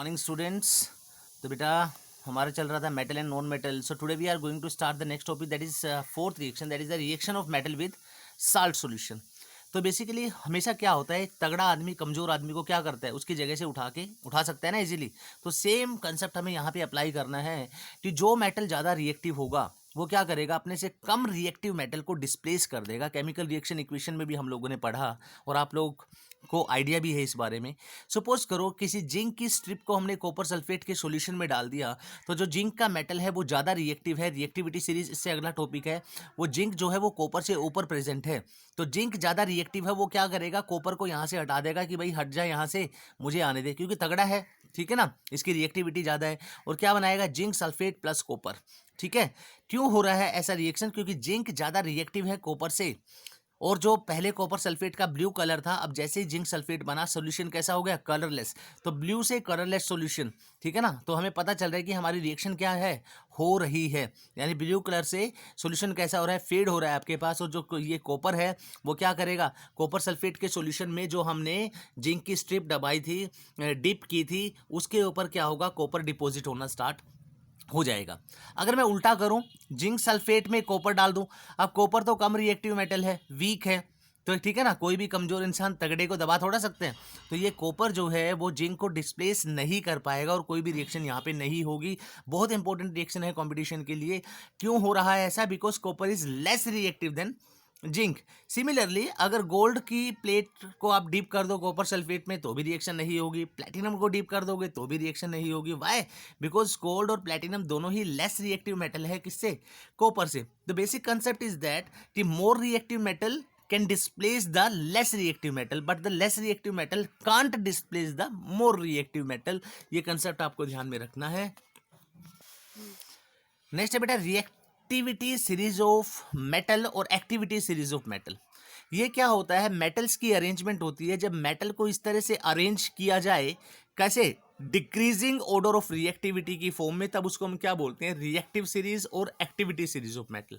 Morning students. तो बेटा हमारा चल रहा था metal and non metal. So today we are going to start the next topic, that is fourth reaction, that is the reaction of metal with salt solution. तो basically हमेशा क्या होता है, तगड़ा आदमी कमजोर आदमी को क्या करता है, उसकी जगह से उठा सकता है ना इजीली। तो सेम कंसेप्ट हमें यहाँ पे अप्लाई करना है कि जो मेटल ज़्यादा रिएक्टिव होगा वो क्या करेगा, अपने से कम रिएक्टिव मेटल को डिस्प्लेस कर देगा। केमिकल रिएक्शन इक्वेशन में भी हम लोगों ने पढ़ा और आप लोग को आइडिया भी है इस बारे में। सपोज करो किसी जिंक की स्ट्रिप को हमने कॉपर सल्फेट के सॉल्यूशन में डाल दिया, तो जो जिंक का मेटल है वो ज़्यादा रिएक्टिव है। रिएक्टिविटी सीरीज इससे अगला टॉपिक है। वो जिंक जो है वो कॉपर से ऊपर प्रेजेंट है, तो जिंक ज़्यादा रिएक्टिव है, वो क्या करेगा, कॉपर को यहाँ से हटा देगा कि भाई हट जाए यहाँ से, मुझे आने दे, क्योंकि तगड़ा है, ठीक है ना, इसकी रिएक्टिविटी ज़्यादा है। और क्या बनाएगा, जिंक सल्फेट प्लस कॉपर। ठीक है, क्यों हो रहा है ऐसा रिएक्शन, क्योंकि जिंक ज़्यादा रिएक्टिव है कॉपर से। और जो पहले कॉपर सल्फेट का ब्लू कलर था, अब जैसे ही जिंक सल्फेट बना, सॉल्यूशन कैसा हो गया, कलरलेस। तो ब्लू से कलरलेस सॉल्यूशन, ठीक है ना। तो हमें पता चल रहा है कि हमारी रिएक्शन क्या है, हो रही है, यानी ब्लू कलर से सॉल्यूशन कैसा हो रहा है, फेड हो रहा है आपके पास। और जो ये कॉपर है वो क्या करेगा, कॉपर सल्फेट के सॉल्यूशन में जो हमने जिंक की स्ट्रिप दबाई थी, डिप की थी, उसके ऊपर क्या होगा, कॉपर डिपॉजिट होना स्टार्ट हो जाएगा। अगर मैं उल्टा करूं, जिंक सल्फेट में कॉपर डाल दूं, अब कॉपर तो कम रिएक्टिव मेटल है, वीक है, तो ठीक है ना, कोई भी कमजोर इंसान तगड़े को दबा थोड़ा सकते हैं। तो ये कॉपर जो है वो जिंक को डिस्प्लेस नहीं कर पाएगा और कोई भी रिएक्शन यहाँ पे नहीं होगी। बहुत इंपॉर्टेंट रिएक्शन है कंपटीशन के लिए। क्यों हो रहा है ऐसा, because copper is less reactive then zinc. Similarly अगर गोल्ड की प्लेट को आप डीप कर दो कॉपर सल्फेट में तो भी रिएक्शन नहीं होगी, प्लैटिनम को डीप कर दोगे तो भी रिएक्शन नहीं होगी। वाई, बिकॉज गोल्ड और प्लैटिनम दोनों ही लेस रिएक्टिव मेटल है, किससे, कॉपर से। The basic concept is that कि more reactive metal can displace the less reactive metal, but the less reactive metal can't displace the more reactive metal। ये concept आपको ध्यान में रखना है। नेक्स्ट है बेटा रिएक्टिविटी सीरीज ऑफ मेटल और एक्टिविटी सीरीज ऑफ मेटल। ये क्या होता है, मेटल्स की अरेंजमेंट होती है। जब मेटल को इस तरह से अरेंज किया जाए, कैसे, डिक्रीजिंग ऑर्डर ऑफ रिएक्टिविटी की फॉर्म में, तब उसको हम क्या बोलते हैं, रिएक्टिव सीरीज और एक्टिविटी सीरीज ऑफ मेटल।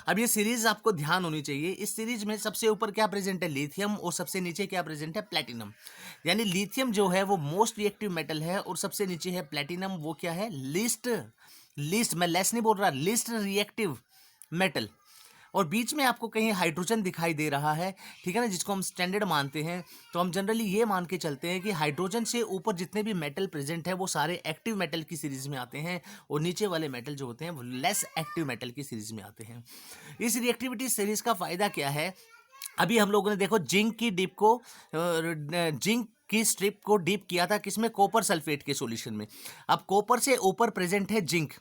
अब ये सीरीज आपको ध्यान होनी चाहिए। इस सीरीज में सबसे ऊपर क्या प्रेजेंट है, लिथियम, और सबसे नीचे क्या प्रेजेंट है, प्लैटिनम। यानी लिथियम जो है वो मोस्ट रिएक्टिव मेटल है और सबसे नीचे है प्लैटिनम, वो क्या है, लीस्ट, मैं लेस नहीं बोल रहा, लीस्ट रिएक्टिव मेटल। और बीच में आपको कहीं हाइड्रोजन दिखाई दे रहा है, ठीक है ना, जिसको हम स्टैंडर्ड मानते हैं। तो हम जनरली ये मान के चलते हैं कि हाइड्रोजन से ऊपर जितने भी मेटल प्रेजेंट है वो सारे एक्टिव मेटल की सीरीज में आते हैं, और नीचे वाले मेटल जो होते हैं वो लेस एक्टिव मेटल की सीरीज में आते हैं। इस रिएक्टिविटी सीरीज का फायदा क्या है, अभी हम लोगों ने देखो जिंक की स्ट्रिप को डीप किया था किसमें, कॉपर सल्फेट के सॉल्यूशन में। अब कॉपर से ऊपर प्रेजेंट है जिंक,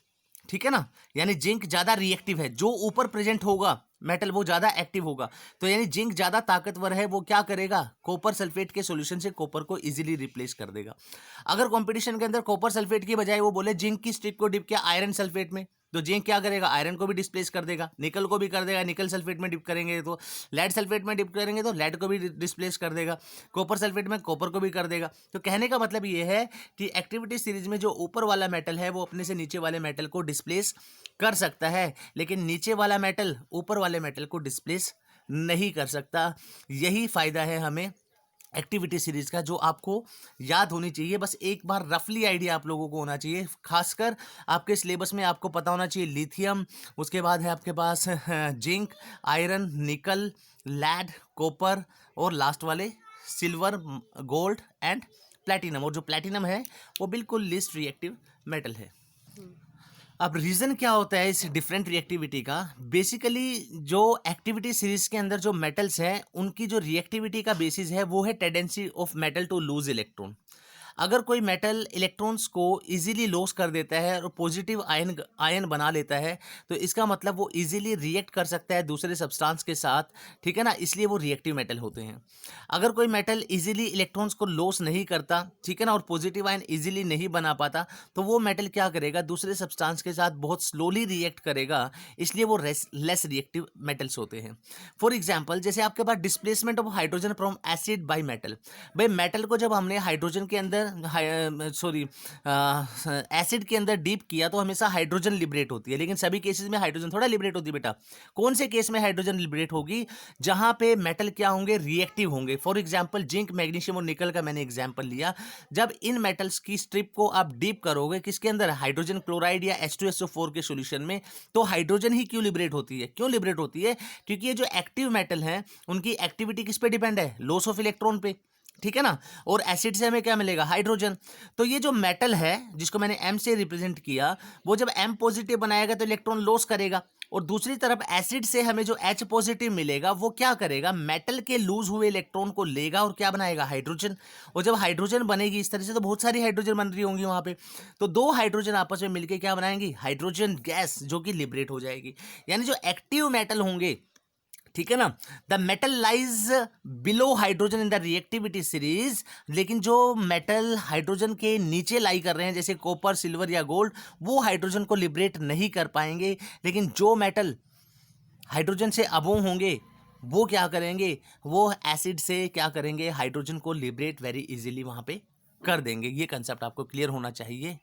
ठीक है ना, यानी जिंक ज्यादा रिएक्टिव है। जो ऊपर प्रेजेंट होगा मेटल वो ज्यादा एक्टिव होगा, तो यानी जिंक ज्यादा ताकतवर है, वो क्या करेगा, कॉपर सल्फेट के सॉल्यूशन से कॉपर को इजीली रिप्लेस कर देगा। अगर कंपटीशन के अंदर कॉपर सल्फेट की बजाय वो बोले जिंक की स्ट्रिप को डिप किया आयरन सल्फेट में, तो जिंक क्या करेगा, आयरन को भी डिस्प्लेस कर देगा, निकल को भी कर देगा, निकल सल्फेट में डिप करेंगे तो, लेड सल्फेट में डिप करेंगे तो लेड को भी डिस्प्लेस कर देगा, कॉपर सल्फेट में कॉपर को भी कर देगा। तो कहने का मतलब ये है कि एक्टिविटी सीरीज में जो ऊपर वाला मेटल है वो अपने से नीचे वाले मेटल को डिस्प्लेस कर सकता है, लेकिन नीचे वाला मेटल ऊपर वाले मेटल को डिस्प्लेस नहीं कर सकता। यही फायदा है हमें एक्टिविटी सीरीज का, जो आपको याद होनी चाहिए। बस एक बार रफली आइडिया आप लोगों को होना चाहिए, खासकर आपके सिलेबस में आपको पता होना चाहिए लिथियम, उसके बाद है आपके पास जिंक, आयरन, निकल, लैड, कॉपर, और लास्ट वाले सिल्वर, गोल्ड एंड प्लैटिनम। और जो प्लैटिनम है वो बिल्कुल लीस्ट रिएक्टिव मेटल है। अब रीज़न क्या होता है इस डिफरेंट रिएक्टिविटी का, बेसिकली जो एक्टिविटी सीरीज के अंदर जो मेटल्स हैं उनकी जो रिएक्टिविटी का बेसिस है वो है tendency of metal to lose electron. अगर कोई मेटल इलेक्ट्रॉन्स को इजीली लॉस कर देता है और पॉजिटिव आयन बना लेता है, तो इसका मतलब वो इजीली रिएक्ट कर सकता है दूसरे सब्सटेंस के साथ, ठीक है ना, इसलिए वो रिएक्टिव मेटल होते हैं। अगर कोई मेटल इजीली इलेक्ट्रॉन्स को लॉस नहीं करता, ठीक है ना, और पॉजिटिव आयन इजीली नहीं बना पाता, तो वो मेटल क्या करेगा, दूसरे सब्सटेंस के साथ बहुत स्लोली रिएक्ट करेगा, इसलिए वो लेस रिएक्टिव मेटल्स होते हैं। फॉर एग्जाम्पल, जैसे आपके पास displacement of hydrogen from acid by metal. भाई मेटल को जब हमने हाइड्रोजन के अंदर अंदर सॉरी एसिड के अंदर डीप किया तो हमेशा हाइड्रोजन लिबरेट होती है, लेकिन सभी केसेस में हाइड्रोजन थोड़ा लिबरेट होती है बेटा। कौन से केस में हाइड्रोजन लिबरेट होगी? जहां पे मेटल क्या होंगे, रिएक्टिव होंगे। फॉर एग्जांपल जिंक, मैग्नीशियम और निकल का मैंने एग्जांपल लिया। जब इन मेटल्स की स्ट्रिप को आप डीप करोगे किसके अंदर, हाइड्रोजन क्लोराइड या H2SO4 के सॉल्यूशन में, तो हाइड्रोजन ही क्यों लिबरेट होती है? क्यों लिबरेट होती है? क्योंकि ये जो एक्टिव मेटल हैं उनकी एक्टिविटी किस पे डिपेंड है, लॉस ऑफ इलेक्ट्रॉन पे, ठीक है ना। और एसिड से हमें क्या मिलेगा, हाइड्रोजन। तो ये जो मेटल है जिसको मैंने M से रिप्रेजेंट किया, वो जब M पॉजिटिव बनाएगा तो इलेक्ट्रॉन लॉस करेगा, और दूसरी तरफ एसिड से हमें जो H पॉजिटिव मिलेगा वो क्या करेगा, मेटल के लूज हुए इलेक्ट्रॉन को लेगा और क्या बनाएगा, हाइड्रोजन। और जब हाइड्रोजन बनेगी इस तरह से तो बहुत सारी हाइड्रोजन बन रही होंगी वहां पे, तो दो हाइड्रोजन आपस में मिलकर क्या बनाएंगी, हाइड्रोजन गैस, जो कि लिबरेट हो जाएगी। यानी जो एक्टिव मेटल होंगे, ठीक है ना, the metal lies below hydrogen in the reactivity series, लेकिन जो मेटल हाइड्रोजन के नीचे लाई कर रहे हैं जैसे कॉपर, सिल्वर या गोल्ड, वो हाइड्रोजन को लिबरेट नहीं कर पाएंगे। लेकिन जो मेटल हाइड्रोजन से अबोव होंगे वो क्या करेंगे, वो एसिड से क्या करेंगे, हाइड्रोजन को लिबरेट वेरी इजीली वहां पे कर देंगे। ये कंसेप्ट आपको क्लियर होना चाहिए।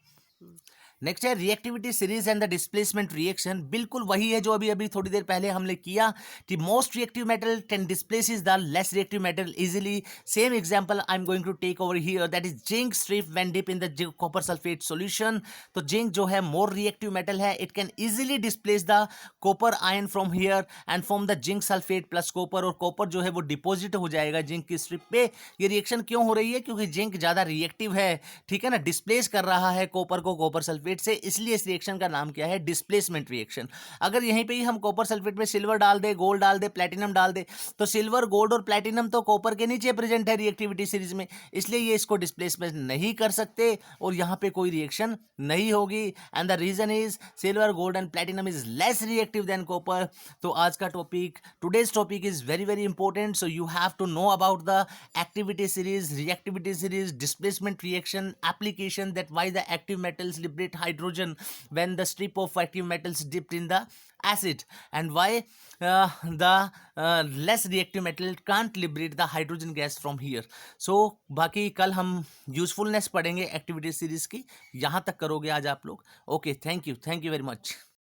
नेक्स्ट है reactivity series and the displacement reaction. बिल्कुल वही है जो अभी अभी थोड़ी देर पहले हमने किया कि most reactive metal can displaces the less reactive metal easily. Same example I am going to take over here, that is zinc strip when dip in the copper sulphate solution. तो जिंक जो है more reactive metal है, it can easily displace the copper ion from here and from the zinc sulphate plus copper, और copper जो है वो deposit हो जाएगा जिंक की स्ट्रिप पे। ये रिएक्शन क्यों हो रही है, क्योंकि जिंक ज्यादा रिएक्टिव है, ठीक है ना, डिस्प्लेस कर रहा है कॉपर को कॉपर सल्फेट से, इसलिए इस रिएक्शन का नाम क्या है, डिस्प्लेसमेंट रिएक्शन। अगर यहीं पे ही हम कॉपर सल्फेट में सिल्वर डाल दे, गोल्ड डाल दे, प्लैटिनम डाल दे, तो सिल्वर, गोल्ड और प्लैटिनम तो कॉपर के नीचे प्रेजेंट है रिएक्टिविटी सीरीज में, इसलिए ये इसको डिस्प्लेसमेंट नहीं कर सकते और यहां पे कोई रिएक्शन नहीं होगी। And the reason is silver, gold and platinum is less reactive than copper. तो आज का topic, today's topic is very very important, so you have to know about the activity series, reactivity series, displacement reaction, application, that why the active metals liberate hydrogen when the strip of active metals dipped in the acid, and why the less reactive metal can't liberate the hydrogen gas from here. So बाकी कल हम usefulness पढ़ेंगे activity series की, यहाँ तक करोगे आज आप लोग। Okay, thank you very much.